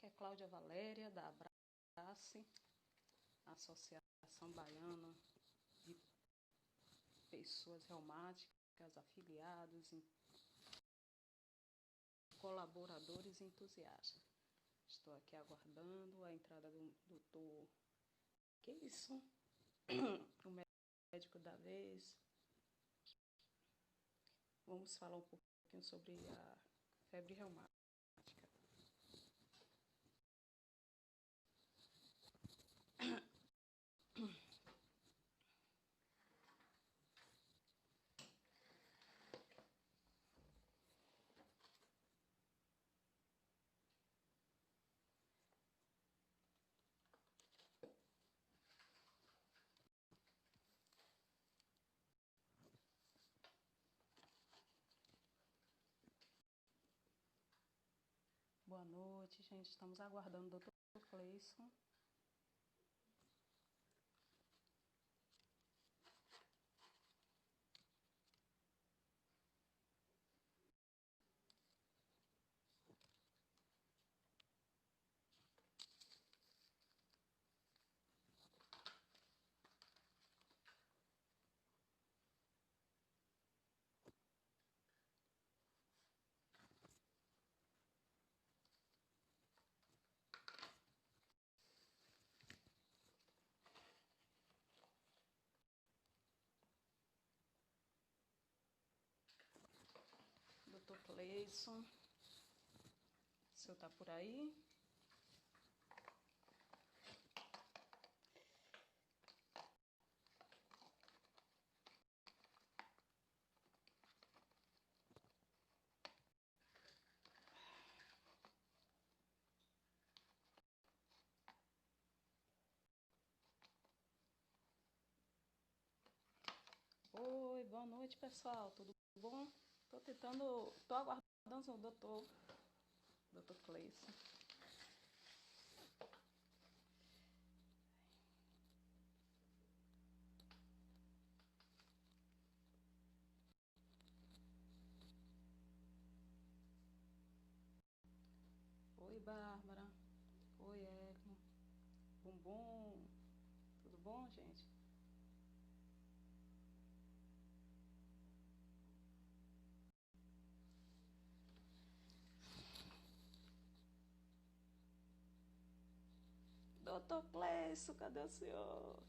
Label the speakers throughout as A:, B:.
A: que é Cláudia Valéria, da Abrace, Associação Baiana de Pessoas Reumáticas, afiliados, colaboradores e entusiastas. Estou aqui aguardando a entrada do doutor Keison, o médico da vez. Vamos falar um pouquinho sobre a febre reumática. Boa noite, gente. Estamos aguardando o doutor Keison. Doutor Keison, o senhor está por aí? Oi, boa noite, pessoal. Tudo bom? Estou aguardando o doutor Keison. Oi, Bárbara. Oi, Ecmo. Bumbum. Tudo bom, gente? Doutor Keison, cadê o senhor?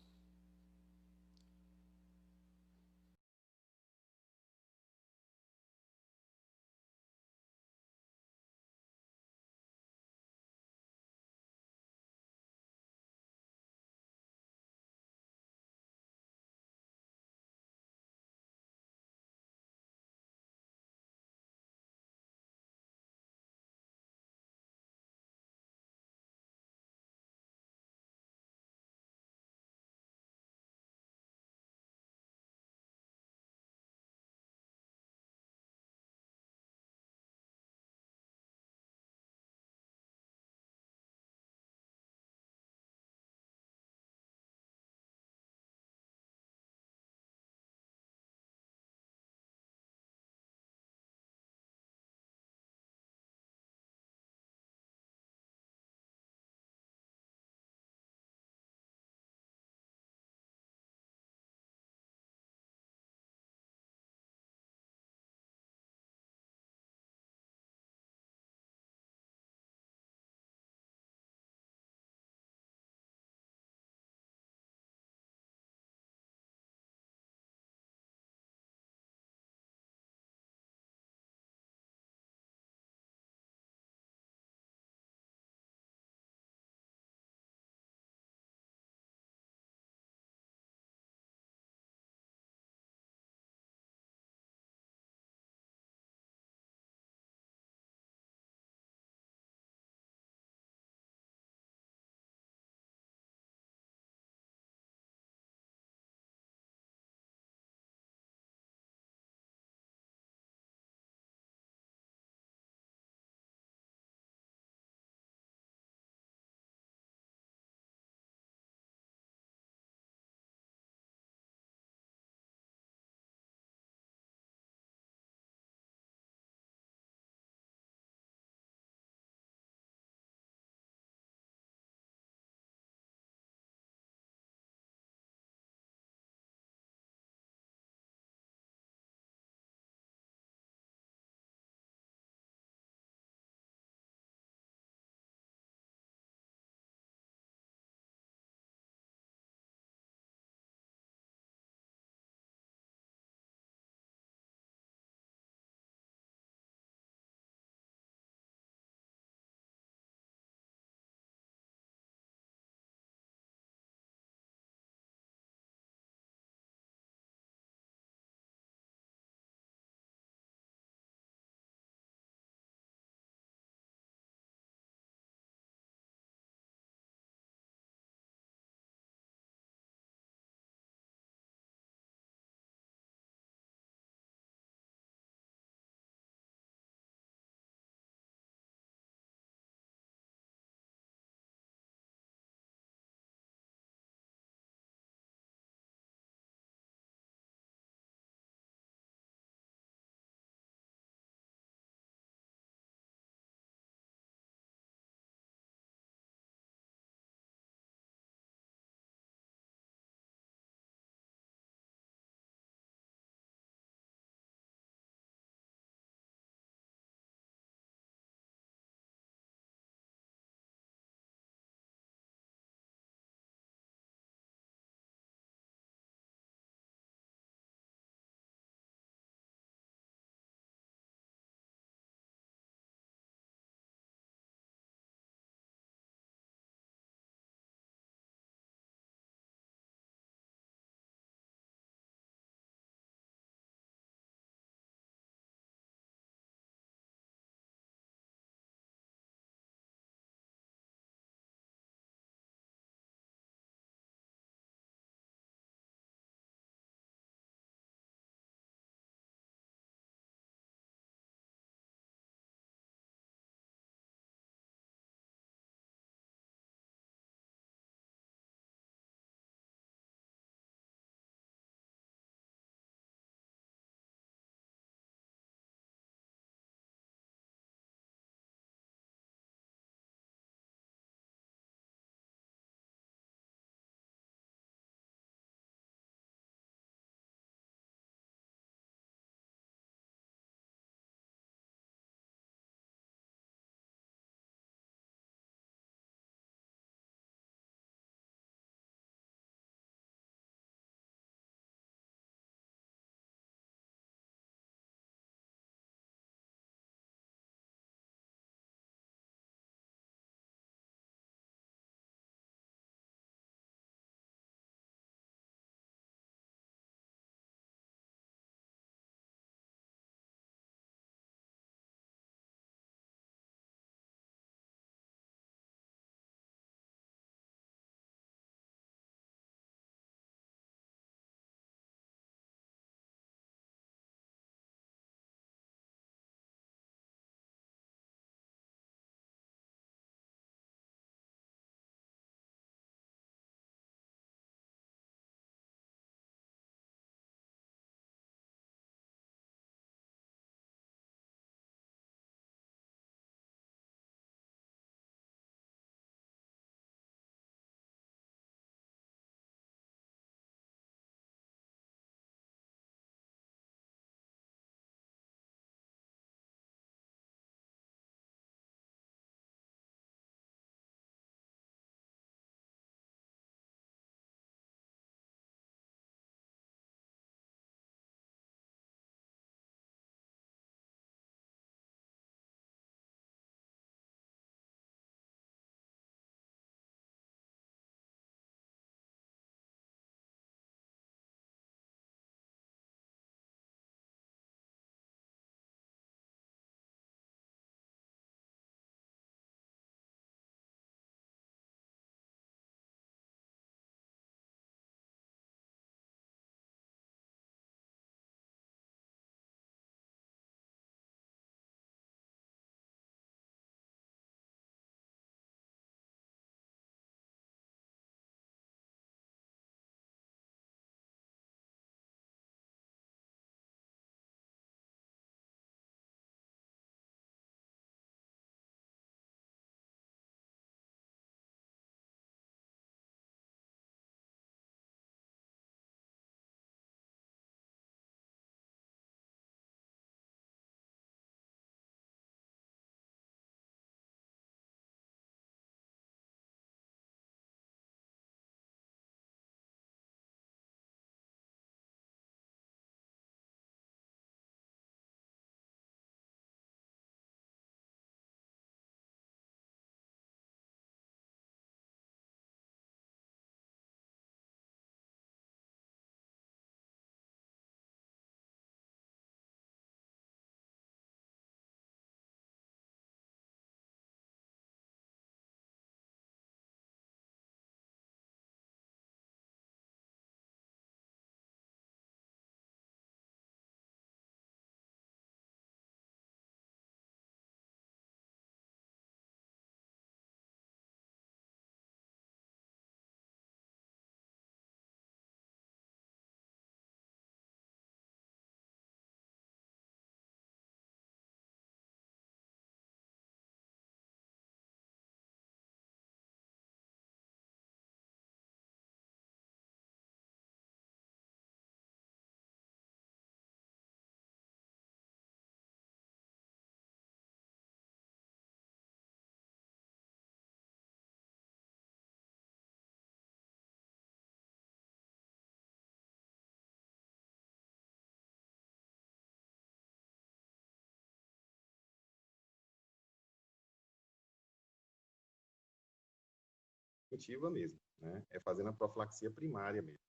B: preventiva mesmo, né? É fazendo a profilaxia primária mesmo.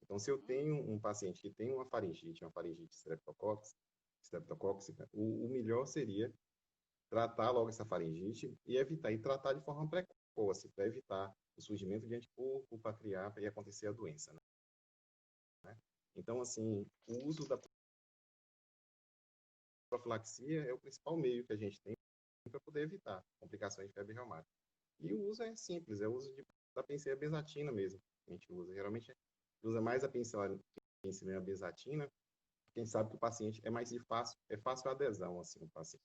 B: Então, se eu tenho um paciente que tem uma faringite streptocóxica, o melhor seria tratar logo essa faringite e evitar, e tratar de forma precoce, para evitar o surgimento de anticorpo para criar e acontecer a doença, né? Então, assim, o uso da profilaxia é o principal meio que a gente tem para poder evitar complicações de febre reumática. E o uso é simples, é o uso da penicilina benzatina mesmo. A gente usa, geralmente, usa mais a penicilina benzatina. Quem sabe que o paciente é fácil a adesão, assim, o paciente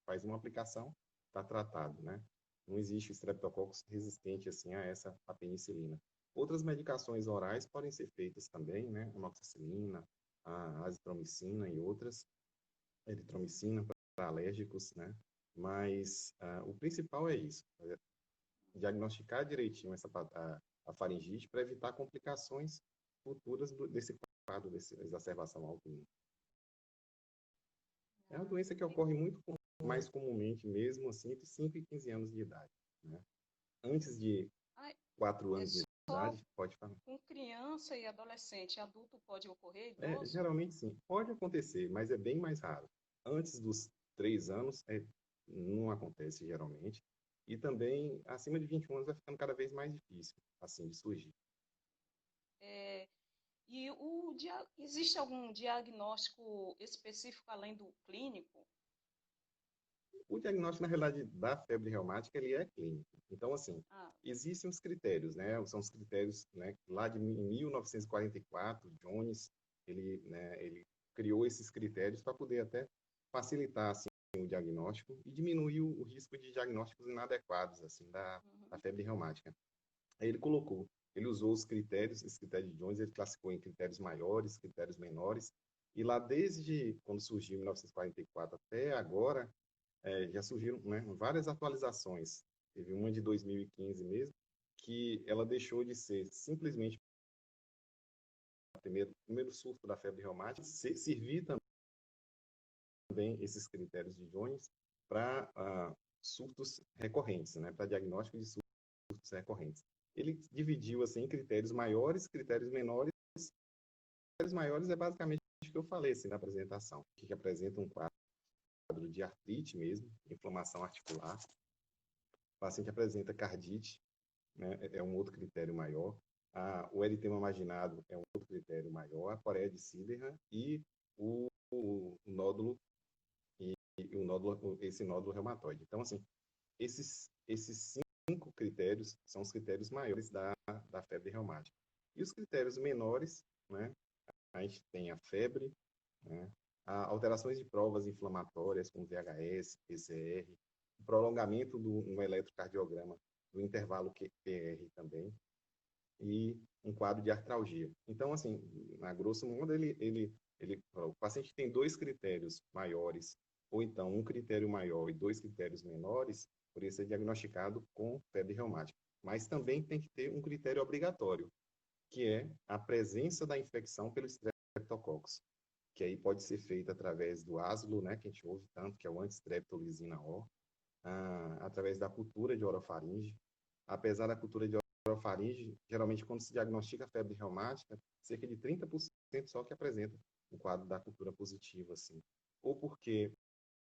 B: faz uma aplicação, está tratado, né? Não existe estreptococcus resistente, assim, a penicilina. Outras medicações orais podem ser feitas também, né? Amoxicilina, a azitromicina e outras, eritromicina para alérgicos, né? Mas o principal é isso, diagnosticar direitinho a faringite para evitar complicações futuras desse quadro, dessa exacerbação autoimune. É uma doença que ocorre muito mais comumente mesmo, assim, entre 5 e 15 anos de idade, né? Antes de
A: Ai,
B: 4
A: é
B: anos de
A: só
B: idade, pode falar.
A: com criança e adolescente. Adulto pode ocorrer, idoso?
B: Geralmente sim, pode acontecer, mas é bem mais raro. Antes dos 3 anos, não acontece geralmente. E também, acima de 21 anos, vai ficando cada vez mais difícil, assim, de surgir.
A: É, e existe algum diagnóstico específico além do clínico?
B: O diagnóstico, na realidade, da febre reumática, ele é clínico. Então, assim,
A: Ah,
B: existem os critérios, né? São os critérios, né? Lá de 1944, Jones, ele criou esses critérios para poder até facilitar, assim, o diagnóstico e diminuir o risco de diagnósticos inadequados, assim, da
A: uhum.
B: febre reumática. Aí ele usou esses critérios de Jones, ele classificou em critérios maiores, critérios menores, e lá desde quando surgiu em 1944 até agora, já surgiram, né, várias atualizações. Teve uma de 2015 mesmo, que ela deixou de ser simplesmente o primeiro surto da febre reumática, servir também esses critérios de Jones para surtos recorrentes, né, para diagnóstico de surtos recorrentes. Ele dividiu assim em critérios maiores, critérios menores. Critérios maiores é basicamente o que eu falei assim, na apresentação, que apresenta um quadro de artrite mesmo, inflamação articular. O paciente apresenta cardite, né, é um outro critério maior. O eritema imaginado é um outro critério maior, a coreia de Silleran e o nódulo esse nódulo reumatoide. Então, assim, esses 5 critérios são os critérios maiores da febre reumática. E os critérios menores, né, a gente tem a febre, né, alterações de provas inflamatórias, como VHS, PCR, prolongamento no eletrocardiograma do intervalo QR também, e um quadro de artralgia. Então, assim, a grosso modo, o paciente tem 2 critérios maiores, ou então um critério maior e 2 critérios menores, por isso é diagnosticado com febre reumática. Mas também tem que ter um critério obrigatório, que é a presença da infecção pelo Streptococcus, que aí pode ser feita através do aslo, né, que a gente ouve tanto, que é o antistreptolisina O, através da cultura de orofaringe. Apesar da cultura de orofaringe, geralmente quando se diagnostica a febre reumática, cerca de 30% só que apresenta o quadro da cultura positiva, assim. Ou porque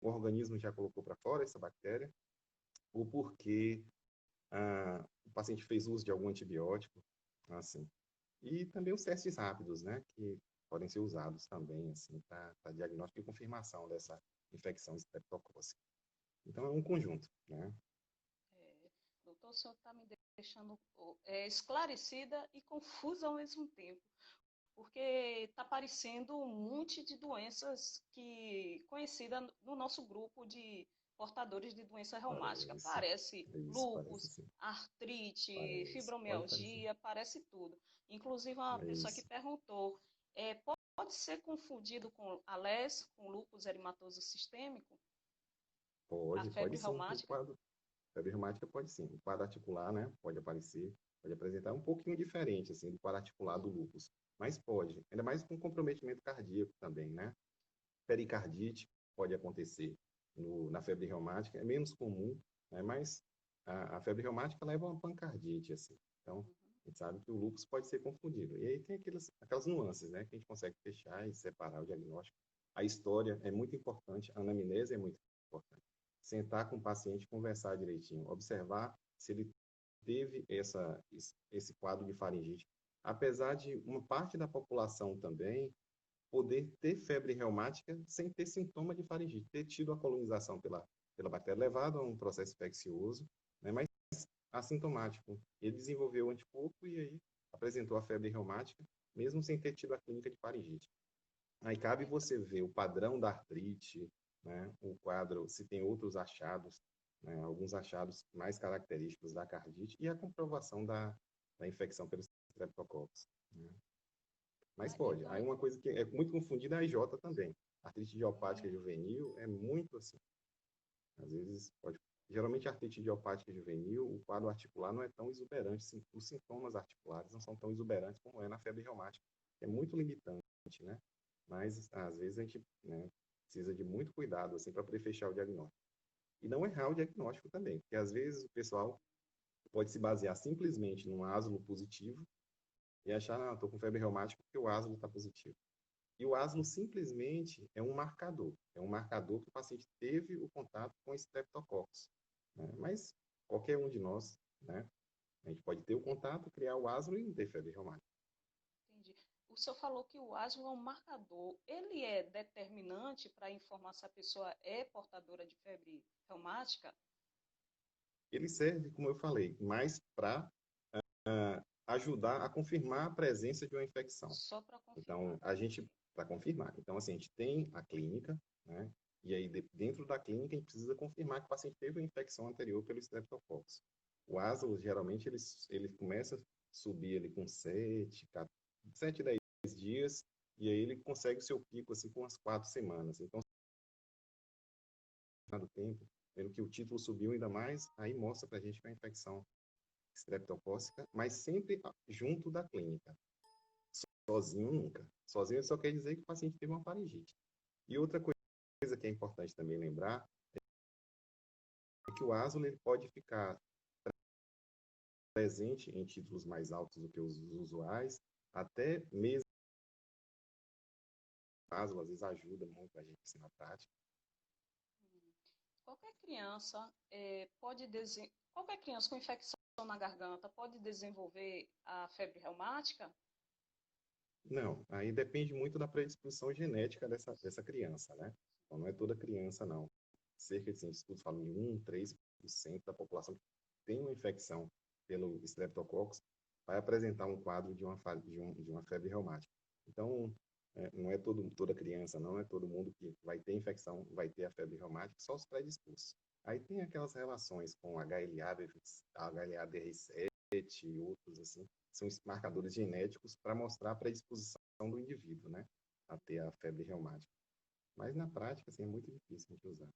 B: o organismo já colocou para fora essa bactéria, ou porque o paciente fez uso de algum antibiótico, assim. E também os testes rápidos, né, que podem ser usados também, assim, para diagnóstico e confirmação dessa infecção estreptocócica. Então, é um conjunto, né?
A: É, doutor, o senhor está me deixando esclarecida e confusa ao mesmo tempo, porque está aparecendo um monte de doenças que conhecida no nosso grupo de portadores de doença reumática.
B: Parece,
A: Parece
B: parece
A: lúpus,
B: sim,
A: artrite,
B: parece, pode parecer.
A: fibromialgia, parece tudo. Inclusive, uma
B: É
A: pessoa que
B: isso.
A: perguntou, pode ser confundido com ALES, com lúpus eritematoso sistêmico, a
B: Pode
A: febre
B: sim. O
A: reumática?
B: quadro, febre reumática pode sim. O quadro articular, né, pode aparecer, pode apresentar um pouquinho diferente, assim, do quadro articular do lúpus. Mas pode, ainda mais com comprometimento cardíaco também, né? Pericardite pode acontecer na febre reumática, é menos comum, né, mas a febre reumática leva a uma pancardite, assim. Então, a gente sabe que o lúpus pode ser confundido. E aí tem aquelas nuances, né, que a gente consegue fechar e separar o diagnóstico. A história é muito importante, a anamnese é muito importante. Sentar com o paciente, conversar direitinho, observar se ele teve esse quadro de faringite. Apesar de uma parte da população também poder ter febre reumática sem ter sintoma de faringite, ter tido a colonização pela bactéria, levado a um processo infeccioso, né, mas assintomático. Ele desenvolveu o anticorpo e aí apresentou a febre reumática, mesmo sem ter tido a clínica de faringite. Aí cabe você ver o padrão da artrite, né, o quadro, se tem outros achados, né, alguns achados mais característicos da cardite e a comprovação da infecção pelos streptococcus. Né? Mas pode.
A: Então,
B: Aí uma coisa que é muito confundida é a IJ também. Artrite idiopática juvenil é muito assim. Às vezes pode. Geralmente a artrite idiopática juvenil, o quadro articular não é tão exuberante, os sintomas articulares não são tão exuberantes como é na febre reumática, que é muito limitante, né? Mas às vezes a gente, né, precisa de muito cuidado assim para poder fechar o diagnóstico. E não errar o diagnóstico também, porque às vezes o pessoal pode se basear simplesmente num aslo positivo e achar, não, estou com febre reumática porque o aslo está positivo. E o asno simplesmente é um marcador que o paciente teve o contato com streptococcus. Né? Mas qualquer um de nós, né, a gente pode ter o contato, criar o asno e não ter febre reumática.
A: entendi. O senhor falou que o asma é um marcador. Ele é determinante para informar se a pessoa é portadora de febre reumática?
B: Ele serve, como eu falei, mais para ajudar a confirmar a presença de uma infecção.
A: Só para confirmar.
B: Então, a gente, para confirmar. Então, assim, a gente tem a clínica, né? E aí, dentro da clínica, a gente precisa confirmar que o paciente teve uma infecção anterior pelo streptococcus. O aslo, geralmente, ele começa a subir ali com 7, 10 dias, e aí ele consegue o seu pico, assim, com umas 4 semanas. Então, no tempo, vendo que o título subiu ainda mais, aí mostra para a gente que é uma infecção streptocócica, mas sempre junto da clínica. Sozinho nunca. Sozinho só quer dizer que o paciente teve uma faringite. E outra coisa que é importante também lembrar é que o aslo ele pode ficar presente em títulos mais altos do que os usuais, até mesmo o aslo às vezes ajuda muito a gente assim, na prática.
A: Qualquer criança qualquer criança com infecção na garganta pode desenvolver a febre reumática?
B: Não, aí depende muito da predisposição genética dessa criança, né? Então, não é toda criança, não. Cerca de, assim, estudos falam de 3% da população que tem uma infecção pelo streptococcus vai apresentar um quadro de uma febre reumática. Então, não é toda criança, não é todo mundo que vai ter infecção, vai ter a febre reumática, só os predispostos. Aí tem aquelas relações com HLA-DR7 e outros, assim, são marcadores genéticos para mostrar a predisposição do indivíduo, né, a ter a febre reumática. Mas na prática, assim, é muito difícil a gente usar.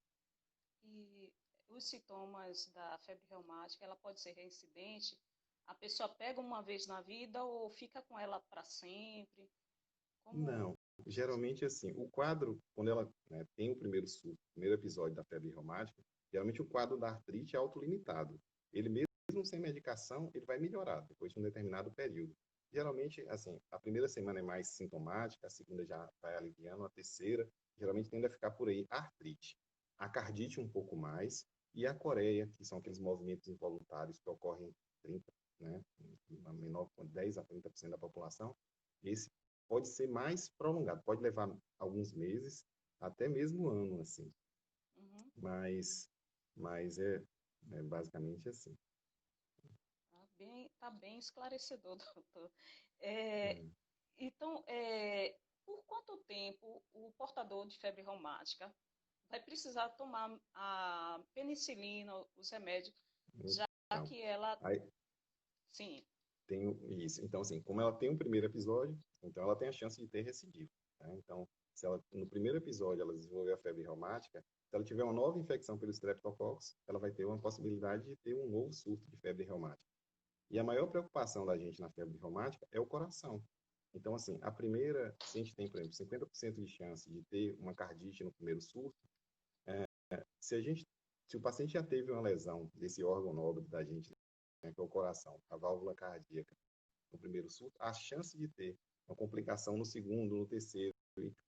A: E os sintomas da febre reumática, ela pode ser reincidente? A pessoa pega uma vez na vida ou fica com ela para sempre? Como?
B: Não, geralmente assim, o quadro, quando ela, né, tem o primeiro surto, o primeiro episódio da febre reumática, geralmente o quadro da artrite é autolimitado. Ele mesmo sem medicação, ele vai melhorar depois de um determinado período. Geralmente, assim, a primeira semana é mais sintomática, a segunda já vai aliviando, a terceira geralmente tende a ficar por aí a artrite. A cardite um pouco mais, e a coreia, que são aqueles movimentos involuntários que ocorrem em 30, né, uma menor, 10 a 30% da população, esse pode ser mais prolongado, pode levar alguns meses, até mesmo um ano, assim.
A: Uhum.
B: Mas, mas é basicamente assim.
A: Tá bem esclarecedor, doutor. É,
B: É.
A: então, por quanto tempo o portador de febre reumática vai precisar tomar a penicilina, os remédios, já
B: Então,
A: que ela,
B: aí
A: sim,
B: tem isso. Então, assim, como ela tem um primeiro episódio, então ela tem a chance de ter recidivo. Né? Então, se ela, no primeiro episódio ela desenvolver a febre reumática, se ela tiver uma nova infecção pelo streptococcus, ela vai ter uma possibilidade de ter um novo surto de febre reumática. E a maior preocupação da gente na febre reumática é o coração. Então, assim, a primeira, se a gente tem, por exemplo, 50% de chance de ter uma cardite no primeiro surto, se a gente Se o paciente já teve uma lesão desse órgão nobre da gente, né, que é o coração, a válvula cardíaca, no primeiro surto, a chance de ter uma complicação no segundo, no terceiro,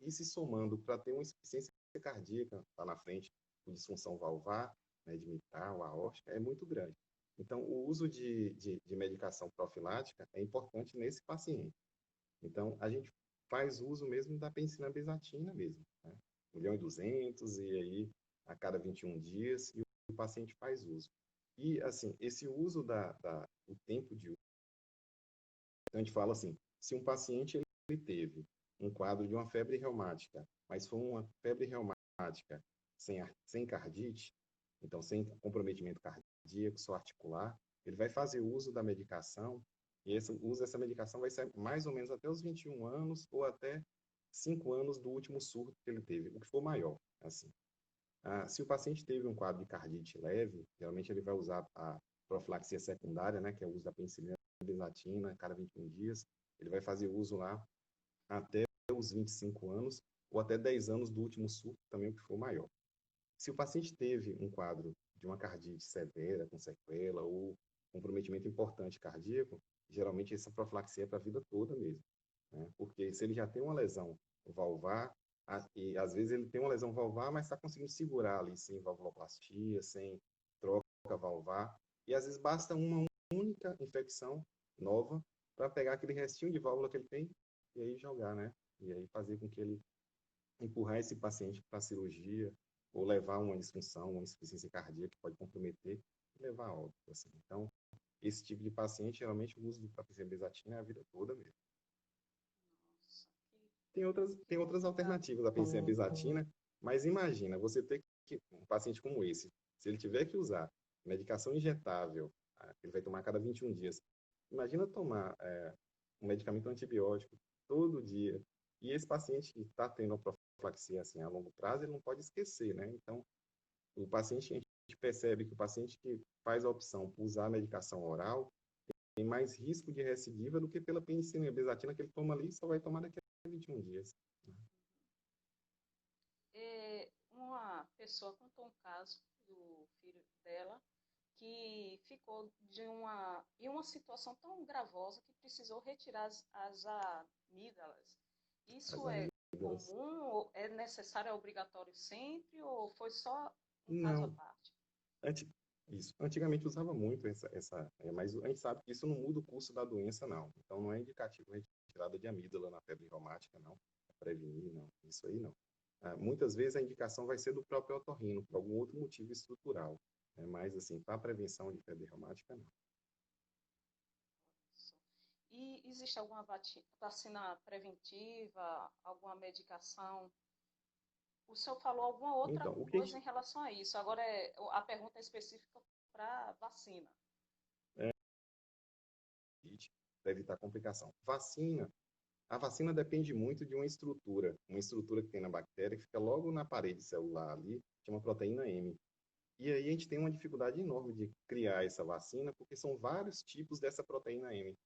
B: e se somando para ter uma insuficiência cardíaca lá na frente, com disfunção valvar, né, de mitral, aórtica, é muito grande. Então, o uso de medicação profilática é importante nesse paciente. Então, a gente faz uso mesmo da penicilina benzatina mesmo, né? 1.200.000 e aí a cada 21 dias e o paciente faz uso. E, assim, esse uso o tempo de uso, então a gente fala assim, se um paciente ele teve um quadro de uma febre reumática, mas foi uma febre reumática sem cardite, então sem comprometimento cardíaco, só articular, ele vai fazer uso da medicação e esse uso dessa medicação vai ser mais ou menos até os 21 anos ou até 5 anos do último surto que ele teve, o que for maior, assim. Se o paciente teve um quadro de cardite leve, geralmente ele vai usar a profilaxia secundária, né, que é o uso da penicilina benzatina a cada 21 dias. Ele vai fazer uso lá até os 25 anos ou até 10 anos do último surto, também o que for maior. Se o paciente teve um quadro de uma cardite severa, com sequela ou comprometimento importante cardíaco, geralmente essa profilaxia é para a vida toda mesmo, né? Porque se ele já tem uma lesão valvar, e às vezes ele tem uma lesão valvar, mas está conseguindo segurar ali sem valvuloplastia, sem troca valvar, e às vezes basta uma única infecção nova para pegar aquele restinho de válvula que ele tem e aí jogar, né? E aí fazer com que ele empurrar esse paciente para a cirurgia ou levar uma disfunção, uma insuficiência cardíaca que pode comprometer e levar a óbito, assim. Então, esse tipo de paciente, geralmente, o uso do penicilina é a vida toda mesmo.
A: Nossa,
B: Tem outras alternativas da penicilina, mas imagina, você ter um paciente como esse, se ele tiver que usar medicação injetável, ele vai tomar a cada 21 dias, imagina tomar um medicamento antibiótico todo dia, e esse paciente que está tendo a profilaxia assim, a longo prazo, ele não pode esquecer, né? Então, o paciente, a gente percebe que o paciente que faz a opção por usar a medicação oral tem mais risco de recidiva do que pela penicilina benzatina que ele toma ali e só vai tomar daqui a 21 dias.
A: uma pessoa contou um caso do filho dela que ficou em uma situação tão gravosa que precisou retirar as amígdalas.
B: As
A: Isso é
B: amígdalas.
A: comum? É necessário, é obrigatório sempre? Ou foi só um caso à
B: Não,
A: parte?
B: anti, isso. Antigamente usava muito mas a gente sabe que isso não muda o curso da doença, não. Então não é indicativo a retirada de amígdala na febre reumática, não. Prevenir, não. Isso aí não. Muitas vezes a indicação vai ser do próprio otorrino, por algum outro motivo estrutural. Mas, assim, para prevenção de febre reumática, não.
A: E existe alguma vacina preventiva, alguma medicação? O senhor falou alguma outra
B: Então, o que a
A: coisa
B: gente
A: em relação a isso. Agora, a pergunta é específica para vacina.
B: para evitar complicação? A vacina depende muito de uma estrutura que tem na bactéria, que fica logo na parede celular ali, chama proteína M. E aí a gente tem uma dificuldade enorme de criar essa vacina, porque são vários tipos dessa proteína M.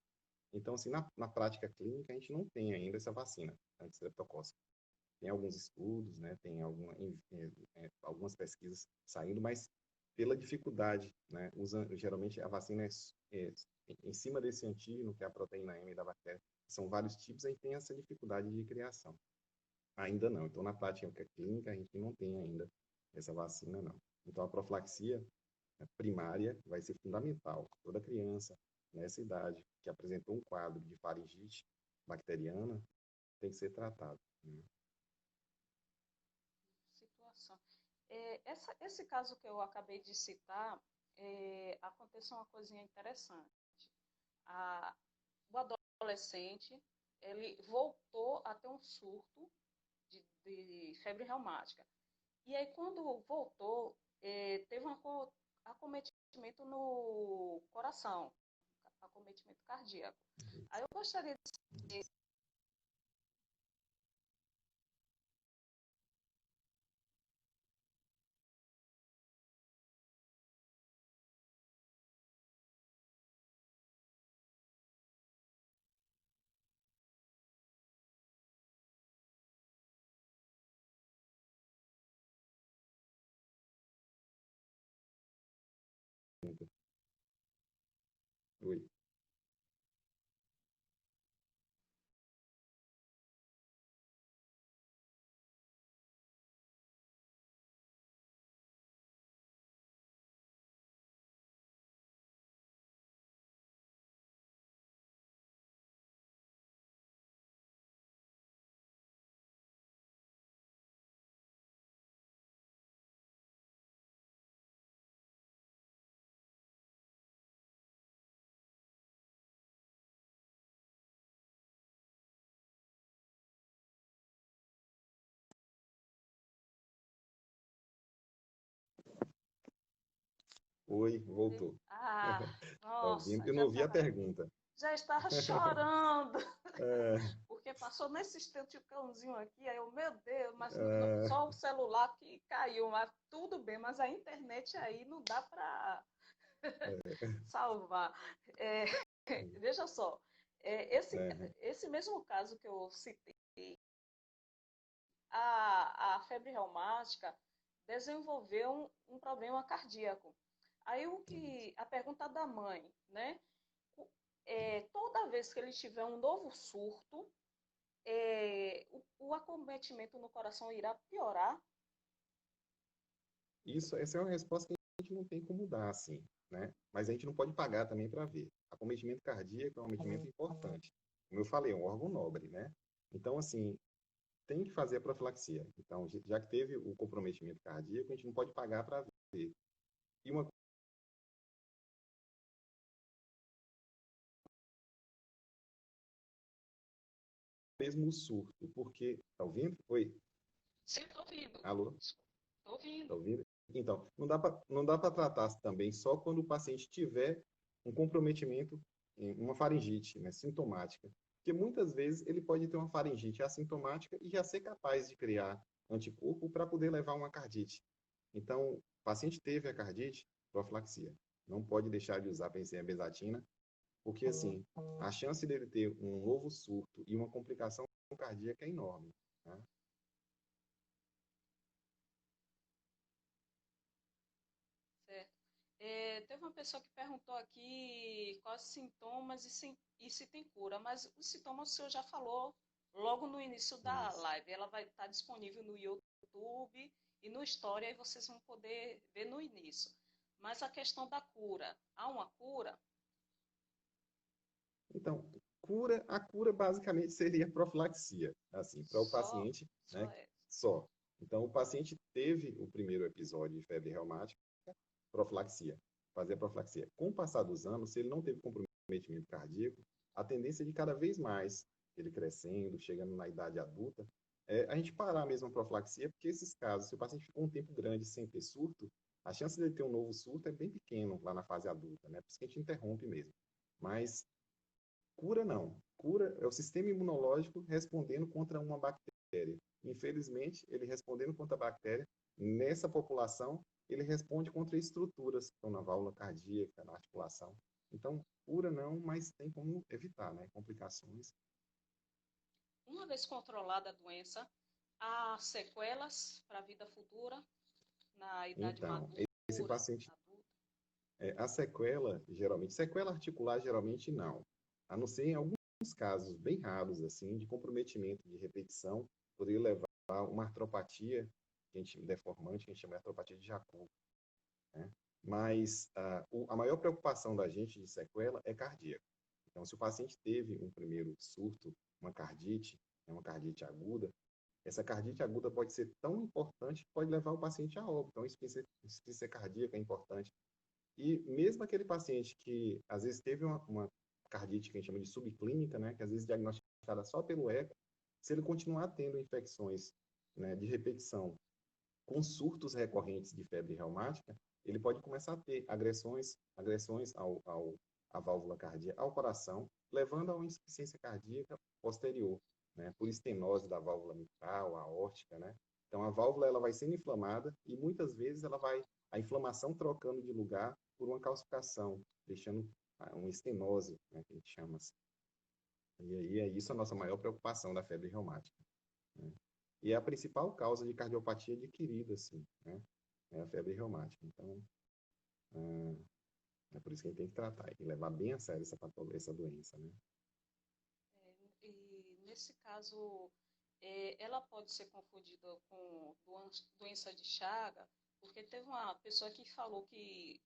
B: Então, assim, na prática clínica, a gente não tem ainda essa vacina anti-streptocócica. Tem alguns estudos, né, tem algumas pesquisas saindo, mas pela dificuldade, né, geralmente a vacina é em cima desse antígeno, que é a proteína M da bactéria, são vários tipos, a gente tem essa dificuldade de criação. Ainda não. Então, na prática clínica, a gente não tem ainda essa vacina, não. Então, a profilaxia primária vai ser fundamental. Toda criança nessa idade que apresentou um quadro de faringite bacteriana tem que ser tratado, né?
A: Situação. Esse caso que eu acabei de citar, aconteceu uma coisinha interessante. A, o adolescente, ele voltou a ter um surto de febre reumática. E aí, quando voltou, teve um acometimento no coração, acometimento cardíaco. Aí eu gostaria de saber
B: Oi. Oi, voltou.
A: Ah,
B: Tá ouvindo?
A: nossa,
B: Eu não ouvi a pergunta.
A: já estava chorando,
B: É,
A: porque passou nesse instante o cãozinho aqui, aí eu, meu Deus, mas
B: é,
A: só o celular que caiu, mas tudo bem, mas a internet aí não dá para salvar. É, veja só,
B: é,
A: esse mesmo caso que eu citei, a febre reumática desenvolveu um problema cardíaco. Aí a pergunta da mãe, né? Toda vez que ele tiver um novo surto, o acometimento no coração irá piorar?
B: essa é uma resposta que a gente não tem como dar, assim, né? Mas a gente não pode pagar também para ver. Acometimento cardíaco é um acometimento importante. Como eu falei, é um órgão nobre, né? Então, assim, tem que fazer a profilaxia. Então, já que teve o comprometimento cardíaco, a gente não pode pagar para ver. E uma mesmo o surto, porque, tá ouvindo? Oi,
A: Sim, estou ouvindo.
B: alô?
A: Estou
B: Tá
A: ouvindo.
B: ouvindo? Então, não dá para tratar também só quando o paciente tiver um comprometimento, uma faringite, né, sintomática. Porque muitas vezes ele pode ter uma faringite assintomática e já ser capaz de criar anticorpo para poder levar uma cardite. Então, o paciente teve a cardite, profilaxia. Não pode deixar de usar benzatina, porque assim, a chance dele ter um novo surto e uma complicação cardíaca é enorme. Tá?
A: Certo. Teve uma pessoa que perguntou aqui quais sintomas e se tem cura, mas os sintomas o senhor já falou logo no início da
B: Isso.
A: live. Ela vai estar disponível no YouTube e no Story, aí vocês vão poder ver no início. Mas a questão da cura, há uma cura?
B: Então, a cura basicamente seria profilaxia, assim, para o
A: Só,
B: paciente,
A: só
B: né,
A: é.
B: só. Então, o paciente teve o primeiro episódio de febre reumática, profilaxia, fazer a profilaxia. Com o passar dos anos, se ele não teve comprometimento cardíaco, a tendência é de cada vez mais, ele crescendo, chegando na idade adulta, a gente parar mesmo a profilaxia, porque esses casos, se o paciente ficou um tempo grande sem ter surto, a chance de ele ter um novo surto é bem pequeno lá na fase adulta, né? Por isso que a gente interrompe mesmo. Mas cura não. Cura é o sistema imunológico respondendo contra uma bactéria. Infelizmente, ele respondendo contra a bactéria, nessa população, ele responde contra estruturas que estão na válvula cardíaca, na articulação. Então, cura não, mas tem como evitar, né? Complicações.
A: Uma vez controlada a doença, há sequelas para a vida futura, na idade
B: Então, esse
A: madura,
B: paciente,
A: adulta?
B: a sequela, geralmente, sequela articular, geralmente não. A não ser em alguns casos bem raros, assim, de comprometimento de repetição, poderia levar a uma artropatia, deformante, que a gente chama de artropatia de Jacob, né? Mas a maior preocupação da gente de sequela é cardíaca. Então, se o paciente teve um primeiro surto, uma cardite, né, uma cardite aguda, essa cardite aguda pode ser tão importante que pode levar o paciente a óbito. Então, insuficiência cardíaca é importante. E mesmo aquele paciente que às vezes teve uma cardite que a gente chama de subclínica, né, que às vezes é diagnosticada só pelo eco, se ele continuar tendo infecções, né, de repetição com surtos recorrentes de febre reumática, ele pode começar a ter agressões à válvula cardíaca, ao coração, levando a uma insuficiência cardíaca posterior, né, por estenose da válvula mitral, aórtica, né? Então a válvula ela vai sendo inflamada e muitas vezes a inflamação trocando de lugar por uma calcificação, deixando uma estenose, né, que a gente chama assim. E aí é isso a nossa maior preocupação da febre reumática, né? E é a principal causa de cardiopatia adquirida, assim, né? É a febre reumática. Então, É por isso que a gente tem que tratar e levar bem a sério essa doença, né?
A: E nesse caso, ela pode ser confundida com doença de Chaga, porque teve uma pessoa que falou que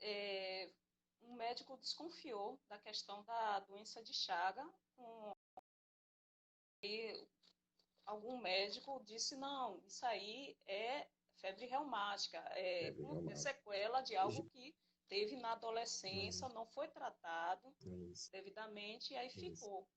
A: é, um médico desconfiou da questão da doença de Chaga, e algum médico disse, não, isso aí é febre reumática,
B: Febre
A: é
B: reumática.
A: sequela de algo
B: Ge-
A: que teve na adolescência, não foi tratado
B: Isso,
A: devidamente e aí
B: isso.
A: ficou.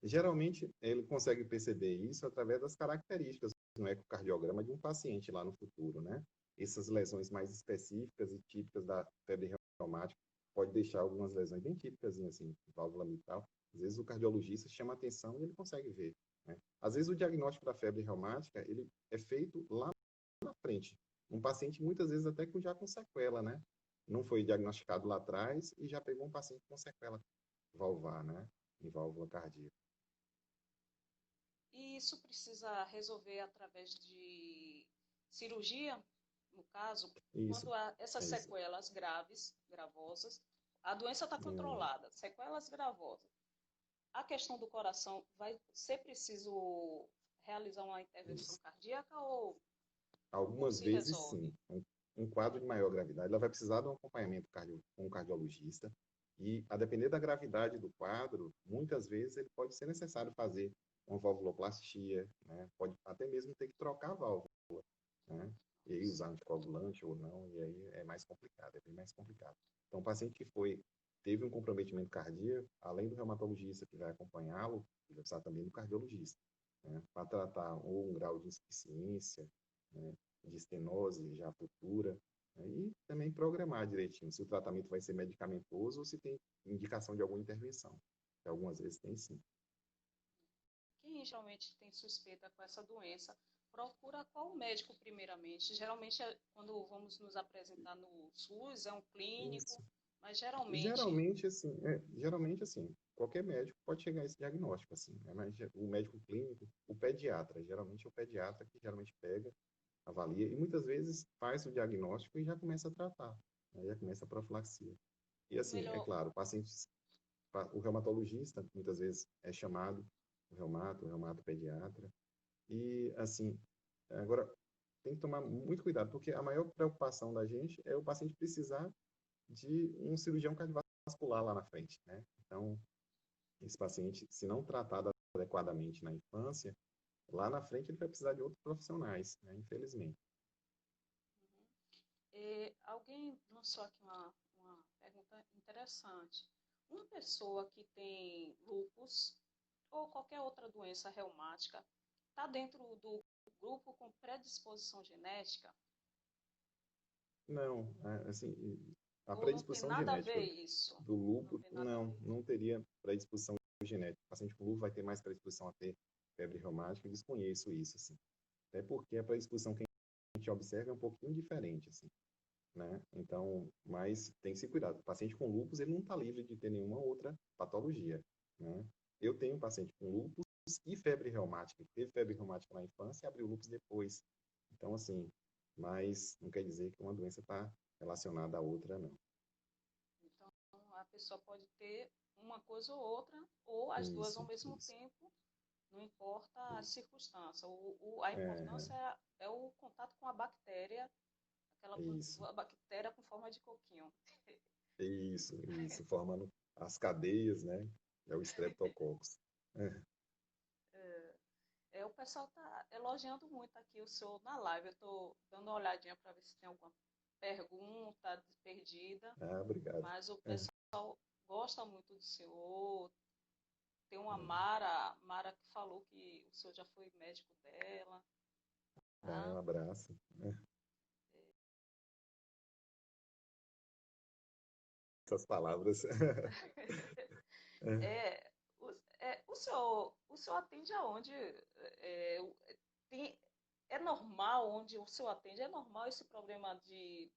B: Geralmente, ele consegue perceber isso através das características no ecocardiograma de um paciente lá no futuro, né? Essas lesões mais específicas e típicas da febre reumática pode deixar algumas lesões bem típicas, assim, válvula mitral. Às vezes o cardiologista chama atenção e ele consegue ver, né? Às vezes o diagnóstico da febre reumática, ele é feito lá na frente. Um paciente, muitas vezes, até já com sequela, né? Não foi diagnosticado lá atrás e já pegou um paciente com sequela valvar, né? Em válvula cardíaca.
A: E isso precisa resolver através de cirurgia, no caso,
B: Isso,
A: quando há essas
B: é isso.
A: sequelas graves, gravosas, a doença está
B: Hum,
A: controlada, sequelas gravosas. A questão do coração vai ser preciso realizar uma intervenção
B: isso.
A: cardíaca ou
B: Algumas
A: se
B: vezes,
A: resolve?
B: sim. Um quadro de maior gravidade, ela vai precisar de um acompanhamento com um cardiologista. E, a depender da gravidade do quadro, muitas vezes ele pode ser necessário fazer uma valvuloplastia, né? Pode até mesmo ter que trocar a válvula, né? E aí usar anticoagulante ou não, e aí é mais complicado, é bem mais complicado. Então, o paciente que teve um comprometimento cardíaco, além do reumatologista que vai acompanhá-lo, ele vai precisar também do cardiologista, né? Para tratar ou um grau de insuficiência, né? De estenose já futura, né? E também programar direitinho se o tratamento vai ser medicamentoso ou se tem indicação de alguma intervenção. Que algumas vezes tem sim.
A: Quem geralmente tem suspeita com essa doença, procura qual médico primeiramente? Geralmente, quando vamos nos apresentar no SUS, é um clínico,
B: Isso.
A: mas geralmente,
B: Geralmente assim, qualquer médico pode chegar a esse diagnóstico, assim, né? Mas o médico clínico, o pediatra, geralmente é o pediatra que geralmente pega, avalia e muitas vezes faz o diagnóstico e já começa a tratar, né? Já começa a profilaxia. E
A: o
B: assim, é
A: melhor,
B: claro, o reumatologista muitas vezes é chamado, o reumato pediatra, e assim, agora tem que tomar muito cuidado, porque a maior preocupação da gente é o paciente precisar de um cirurgião cardiovascular lá na frente, né? Então, esse paciente, se não tratado adequadamente na infância, lá na frente ele vai precisar de outros profissionais, né? Infelizmente.
A: alguém lançou aqui uma pergunta interessante. Uma pessoa que tem lúpus ou qualquer outra doença reumática está dentro do grupo com predisposição genética
B: Não, assim, a
A: ou não tem
B: predisposição
A: nada a ver
B: genética
A: isso?
B: do
A: Não
B: lúpus,
A: tem nada a
B: não,
A: ver.
B: não teria predisposição genética. O paciente com lúpus vai ter mais predisposição a ter febre reumática, eu desconheço isso, assim. Até porque a predisposição que a gente observa é um pouquinho diferente, assim, né? Então, mas tem que se cuidar. O paciente com lúpus, ele não está livre de ter nenhuma outra patologia, né? Eu tenho um paciente com lúpus e febre reumática, que teve febre reumática na infância e abriu lúpus depois. Então, assim, mas não quer dizer que uma doença está relacionada à outra, não.
A: Então, a pessoa pode ter uma coisa ou outra, ou as duas ao
B: Isso,
A: mesmo
B: isso,
A: tempo, não importa a
B: isso.
A: circunstância. A
B: É,
A: importância é o contato com a bactéria, aquela
B: isso,
A: a bactéria com forma de coquinho.
B: isso, formando as cadeias, né? É o Streptococcus. É,
A: O pessoal está elogiando muito aqui o senhor na live. Eu estou dando uma olhadinha para ver se tem alguma pergunta perdida,
B: obrigado.
A: mas o
B: É,
A: pessoal gosta muito do senhor. Tem uma
B: é,
A: Mara que falou que o senhor já foi médico dela,
B: um
A: tá?
B: abraço. Essas palavras. É.
A: É, o senhor atende aonde? Tem, é normal onde o senhor atende? É normal esse problema de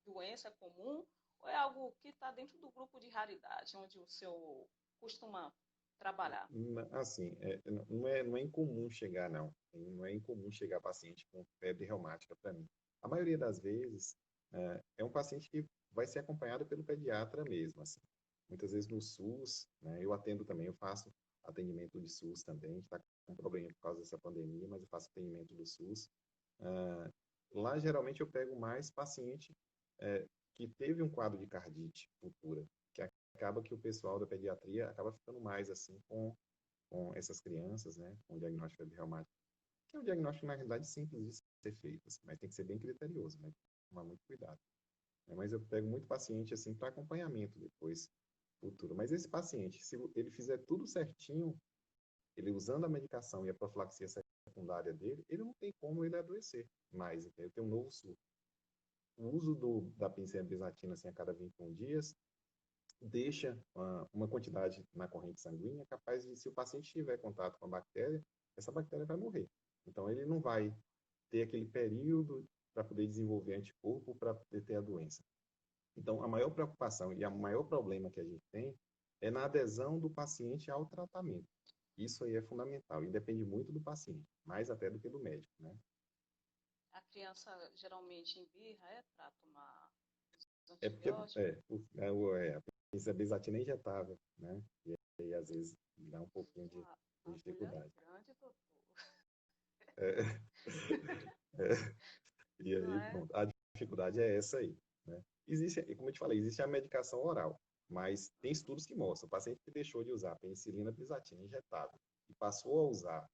A: doença comum? Ou é algo que está dentro do grupo de raridade, onde o senhor costuma trabalhar?
B: Assim, não é incomum chegar, não. Não é incomum chegar paciente com febre reumática para mim. A maioria das vezes, é um paciente que vai ser acompanhado pelo pediatra mesmo, assim. Muitas vezes no SUS, né, eu atendo também, eu faço atendimento de SUS também, está com problema por causa dessa pandemia, mas eu faço atendimento do SUS. Ah, lá, geralmente, eu pego mais paciente que teve um quadro de cardite futura, que acaba que o pessoal da pediatria acaba ficando mais, assim, com essas crianças, né, com diagnóstico de reumático, que é um diagnóstico, na realidade, simples de ser feito, assim, mas tem que ser bem criterioso, né, tomar muito cuidado. Mas eu pego muito paciente, assim, para acompanhamento depois, futuro. Mas esse paciente, se ele fizer tudo certinho, ele usando a medicação e a profilaxia secundária dele, ele não tem como ele adoecer mais, entendeu? Tem um novo surto. O uso da pensembrizatina, assim, a cada 21 dias, deixa uma quantidade na corrente sanguínea capaz de, se o paciente tiver contato com a bactéria, essa bactéria vai morrer. Então, ele não vai ter aquele período para poder desenvolver anticorpo para poder ter a doença. Então, a maior preocupação e o maior problema que a gente tem é na adesão do paciente ao tratamento. Isso aí é fundamental e depende muito do paciente, mais até do que do médico, né?
A: A criança geralmente embirra para tomar os
B: É porque
A: antibióticos.
B: a pensabezatina é injetável, né? E aí, às vezes, dá um pouquinho de
A: A agulha é
B: dificuldade.
A: grande, doutor.
B: É, é, e
A: Não
B: aí,
A: é?
B: pronto, a dificuldade é essa aí, né? Existe, como eu te falei, existe a medicação oral, mas tem
A: Uhum.
B: estudos que mostram, o paciente que deixou de usar penicilina bisatina injetável e passou a usar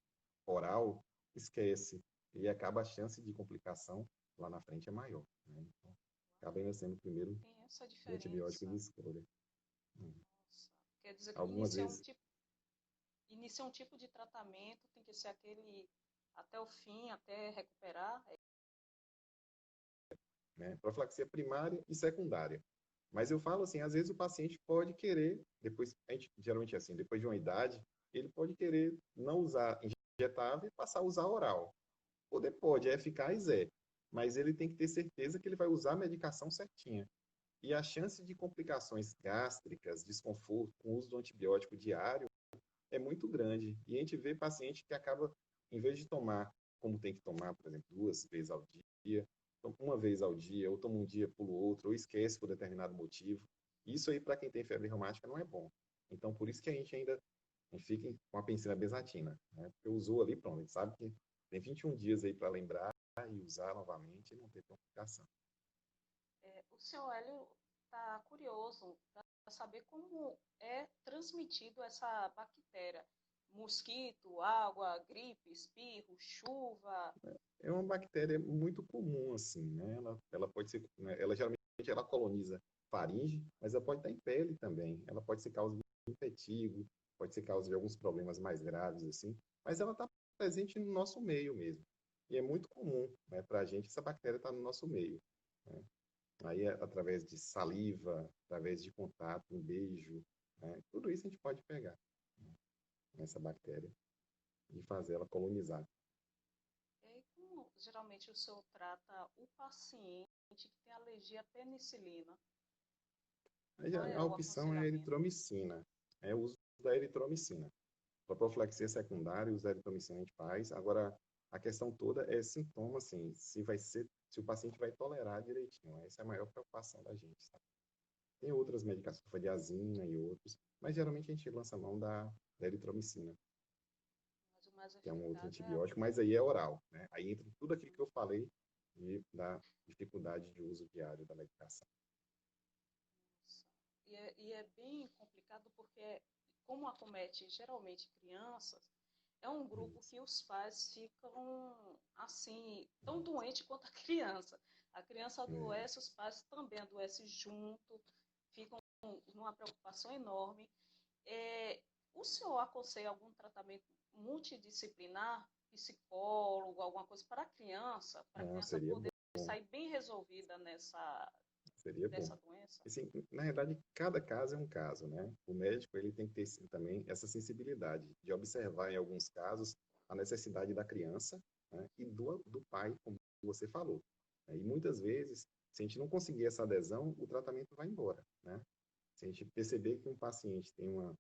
B: oral, esquece, e acaba a chance de complicação lá na frente é maior, né? Então, acaba ainda sendo o primeiro
A: Tem essa
B: o antibiótico
A: diferença.
B: de escolha. Hum.
A: Nossa. Quer dizer que
B: Algumas vezes,
A: inicia um tipo de tratamento, tem que ser aquele até o fim, até recuperar.
B: né, profilaxia primária e secundária. Mas eu falo assim, às vezes o paciente pode querer, depois, a gente, geralmente é assim, depois de uma idade, ele pode querer não usar injetável e passar a usar oral. Poder pode, é eficaz, é. Mas ele tem que ter certeza que ele vai usar a medicação certinha. E a chance de complicações gástricas, desconforto com o uso do antibiótico diário é muito grande. E a gente vê paciente que acaba, em vez de tomar como tem que tomar, por exemplo, 2 vezes ao dia, toma uma vez ao dia, ou toma um dia, pula o outro, ou esquece por determinado motivo. Isso aí, para quem tem febre reumática, não é bom. Então, por isso que a gente ainda fica com a pensilabezatina, né? Porque usou ali, pronto, a gente sabe que tem 21 dias aí para lembrar e usar novamente e não ter complicação.
A: O senhor Hélio está curioso para saber como é transmitido essa bactéria. Mosquito, água, gripe, espirro, chuva.
B: É uma bactéria muito comum, assim, né? Ela pode ser, né, ela geralmente ela coloniza faringe, mas ela pode estar em pele também. Ela pode ser causa de impetigo, pode ser causa de alguns problemas mais graves, assim, mas ela está presente no nosso meio mesmo. E é muito comum, né, para a gente essa bactéria estar no nosso meio, né? Aí, através de saliva, através de contato, um beijo, né? Tudo isso a gente pode pegar, né, essa bactéria e fazer ela colonizar.
A: E como geralmente o senhor trata o paciente que tem alergia à penicilina?
B: Aí
A: Qual
B: a
A: é o
B: opção é a
A: aconselhamento?
B: eritromicina, é o uso da eritromicina. Para profilaxia secundária, usa a eritromicina a gente faz. Agora, a questão toda é sintoma, assim, se o paciente vai tolerar direitinho. Essa é a maior preocupação da gente, sabe? Tem outras medicações, fadiazina e outros, mas geralmente a gente lança a mão da eritromicina,
A: Mas o mais
B: que é um outro
A: eficaz é a
B: antibiótico, mas aí é oral, né? Aí entra tudo aquilo que eu falei e da dificuldade de uso diário da medicação.
A: nossa. E é bem complicado porque, como acomete geralmente crianças, é um grupo
B: Isso.
A: que os pais ficam assim, tão doentes quanto a criança. A criança
B: É.
A: adoece, os pais também adoecem junto, ficam numa preocupação enorme. É, o senhor aconselha algum tratamento multidisciplinar, psicólogo, alguma coisa para a
B: Ah,
A: criança
B: seria
A: poder
B: bom,
A: sair bem resolvida
B: seria bom.
A: dessa doença?
B: Assim, na verdade, cada caso é um caso, né? O médico ele tem que ter também essa sensibilidade de observar, em alguns casos, a necessidade da criança, né? E do pai, como você falou. E muitas vezes, se a gente não conseguir essa adesão, o tratamento vai embora, né? Se a gente perceber que um paciente tem uma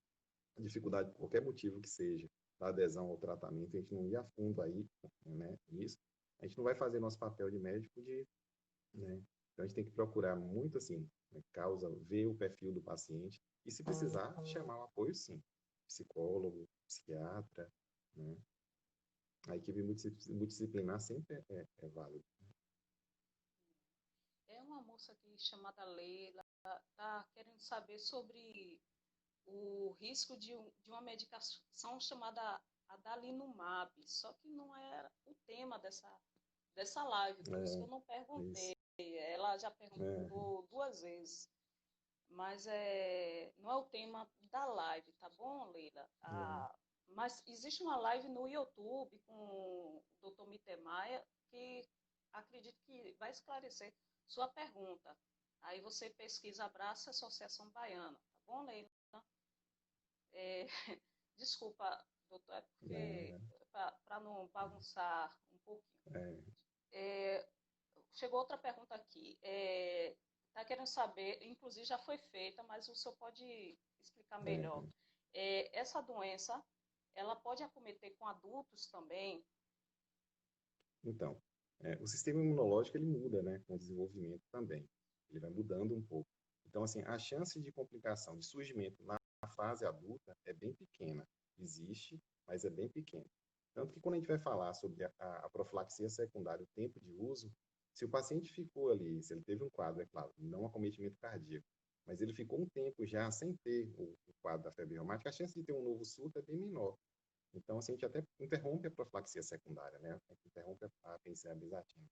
B: dificuldade, por qualquer motivo que seja, da adesão ao tratamento, a gente não ir a fundo aí, né, nisso, a gente não vai fazer nosso papel de médico de, né, Então, a gente tem que procurar muito, assim, causa, ver o perfil do paciente e, se precisar, chamar o apoio, sim. Psicólogo, psiquiatra, né? A equipe multidisciplinar sempre é válida.
A: É uma moça aqui chamada Leila, está querendo saber sobre o risco de uma medicação chamada adalimumab, só que não é o tema dessa live, por isso que eu não perguntei.
B: Isso.
A: Ela já perguntou 2 vezes, mas não é o tema da live, tá bom, Leila? Mas existe uma live no YouTube com o Dr. Mittermeier que acredito que vai esclarecer sua pergunta. Aí você pesquisa Abraço Associação Baiana, tá bom, Leila? Desculpa, doutor, é porque para não bagunçar um pouquinho. Chegou outra pergunta aqui. Está querendo saber, inclusive já foi feita, mas o senhor pode explicar melhor. Essa doença, ela pode acometer com adultos também?
B: Então, o sistema imunológico ele muda, né, com o desenvolvimento também. Ele vai mudando um pouco. Então, assim, a chance de complicação, de surgimento na fase adulta é bem pequena. Existe, mas é bem pequena. Tanto que quando a gente vai falar sobre a profilaxia secundária, o tempo de uso, se o paciente ficou ali, se ele teve um quadro, é claro, não acometimento cardíaco, mas ele ficou um tempo já sem ter o quadro da febre reumática, a chance de ter um novo surto é bem menor. Então, assim, a gente até interrompe a profilaxia secundária, né? A gente interrompe a penicilina bisatina.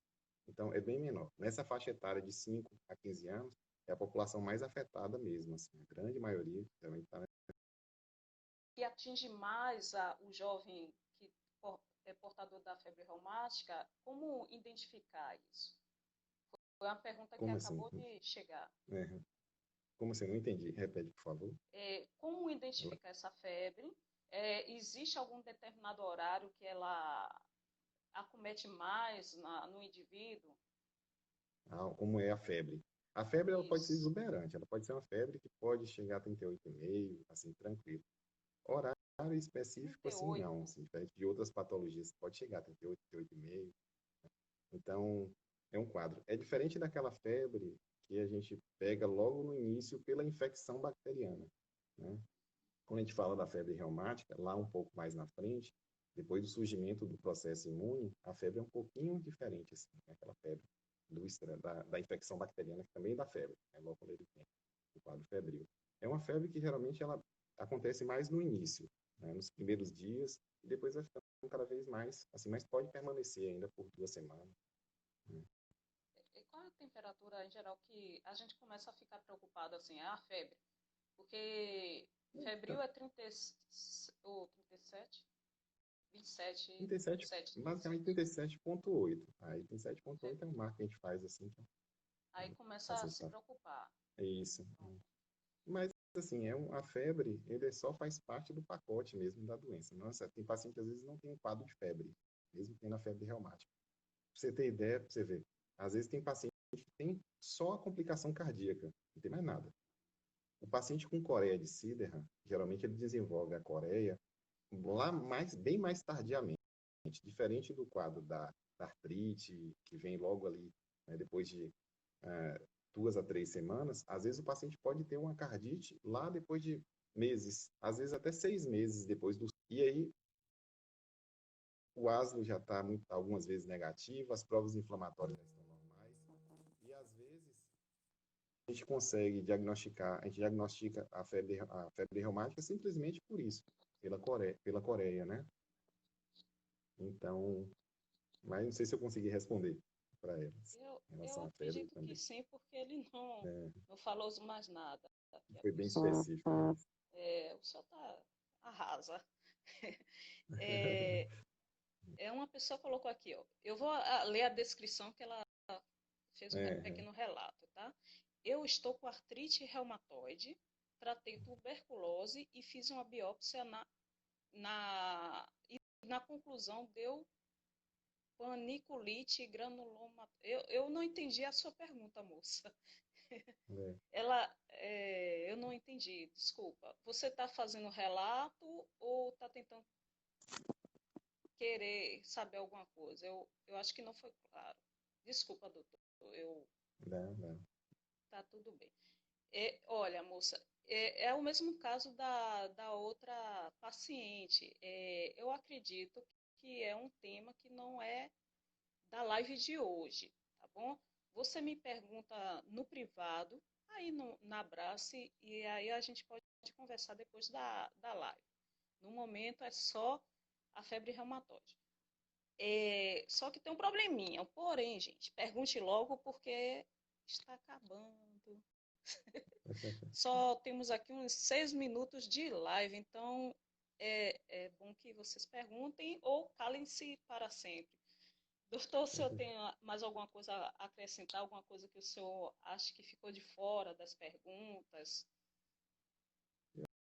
B: Então, é bem menor. Nessa faixa etária de 5 a 15 anos, é a população mais afetada mesmo, assim. A grande maioria também está...
A: Que atinge mais o jovem que é portador da febre reumática, como identificar isso? Foi uma pergunta que
B: Como assim?
A: acabou de chegar.
B: Como assim? Não entendi. Repete, por favor.
A: Como identificar essa febre? Existe algum determinado horário que ela acomete mais no indivíduo?
B: Como é a febre? A febre ela pode ser
A: Isso.
B: exuberante, ela pode ser uma febre que pode chegar a 38,5, assim, tranquilo. Horário específico, assim,
A: 38.
B: não. Assim, diferente de outras patologias, pode chegar a 38, 38,5. Então, é um quadro. É diferente daquela febre que a gente pega logo no início pela infecção bacteriana, né? Quando a gente fala da febre reumática, lá um pouco mais na frente, depois do surgimento do processo imune, a febre é um pouquinho diferente, assim, né? Aquela febre da infecção bacteriana, que também dá febre, né? Logo quando ele tem o quadro febril. É uma febre que geralmente ela acontece mais no início, né? Nos primeiros dias, e depois vai ficando cada vez mais, assim, mas pode permanecer ainda por 2 semanas. Né?
A: E qual é a temperatura em geral que a gente começa a ficar preocupado, assim, a febre? Porque febril é 30, ou 37? 27,
B: 37,
A: 27,
B: basicamente
A: 37.
B: 37,8. Aí 37,8 é um marco que a gente faz assim.
A: Aí começa a
B: Paciente
A: se
B: tá...
A: preocupar.
B: É isso. Mas, assim, a febre, ele só faz parte do pacote mesmo da doença. Nossa, tem paciente que às vezes não tem um quadro de febre, mesmo tendo a febre reumática. Pra você ter ideia, pra você ver, às vezes tem paciente que tem só a complicação cardíaca, não tem mais nada. O paciente com coreia de Sjögren, geralmente ele desenvolve a coreia lá bem mais tardiamente, diferente do quadro da artrite, que vem logo ali, né, depois de 2 a 3 semanas. Às vezes o paciente pode ter uma cardite lá depois de meses, às vezes até 6 meses depois do... E aí o ácido já está algumas vezes negativo, as provas inflamatórias já estão normais, e às vezes a gente consegue diagnosticar, a gente diagnostica a febre reumática simplesmente por isso, pela coreia, né? Então, mas não sei se eu consegui responder para elas em
A: Eu
B: relação à febre
A: acredito que
B: também.
A: sim, porque ele não falou mais nada. Aqui a
B: Foi bem
A: pessoa.
B: específico. Né?
A: O senhor tá arrasa. É, uma pessoa colocou aqui, ó. Eu vou ler a descrição que ela fez um pequeno relato, tá? Eu estou com artrite reumatoide, tratei tuberculose e fiz uma biópsia e na conclusão deu paniculite granuloma. Eu não entendi a sua pergunta, moça. Eu não entendi, desculpa. Você está fazendo relato ou está tentando querer saber alguma coisa? Eu acho que não foi claro. Desculpa, doutor.
B: Não, não.
A: Tá tudo bem. Olha, moça, é o mesmo caso da outra paciente. Eu acredito que é um tema que não é da live de hoje, tá bom? Você me pergunta no privado, aí na Abrace, e aí a gente pode conversar depois da live. No momento é só a febre reumatoide. Só que tem um probleminha. Porém, gente, pergunte logo porque está acabando. Só temos aqui uns 6 minutos de live, então é bom que vocês perguntem ou calem-se para sempre. Doutor, o senhor tem mais alguma coisa a acrescentar, alguma coisa que o senhor acha que ficou de fora das perguntas?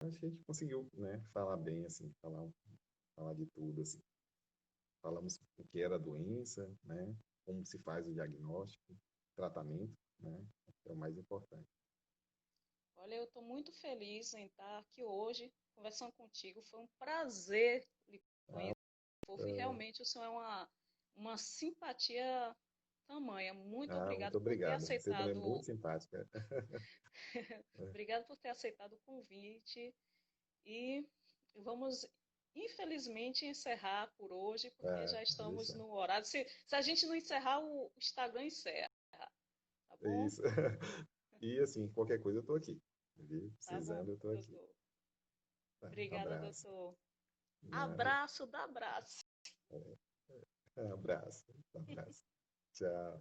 B: Acho que a gente conseguiu, né, falar bem, assim, falar de tudo, assim. Falamos o que era a doença, né, como se faz o diagnóstico, tratamento, né, é o mais importante.
A: Olha, eu estou muito feliz em estar aqui hoje conversando contigo. Foi um prazer lhe
B: Ah,
A: conhecer. E realmente o senhor é uma simpatia tamanha. Muito
B: muito
A: obrigado por ter
B: obrigado. Você também é
A: aceitado.
B: muito simpática.
A: Obrigado por ter aceitado o convite. E vamos, infelizmente, encerrar por hoje, porque já
B: Pode
A: estamos
B: deixar.
A: no horário. Se a gente não encerrar, o Instagram encerra, tá
B: É
A: bom?
B: isso. E assim, qualquer coisa eu estou aqui. Viu?
A: Tá bom,
B: Precisando, eu estou aqui.
A: doutor.
B: Tá?
A: Obrigada,
B: Abraço.
A: doutor.
B: Nada.
A: Abraço, dá abraço.
B: Abraço. Abraço. Tchau.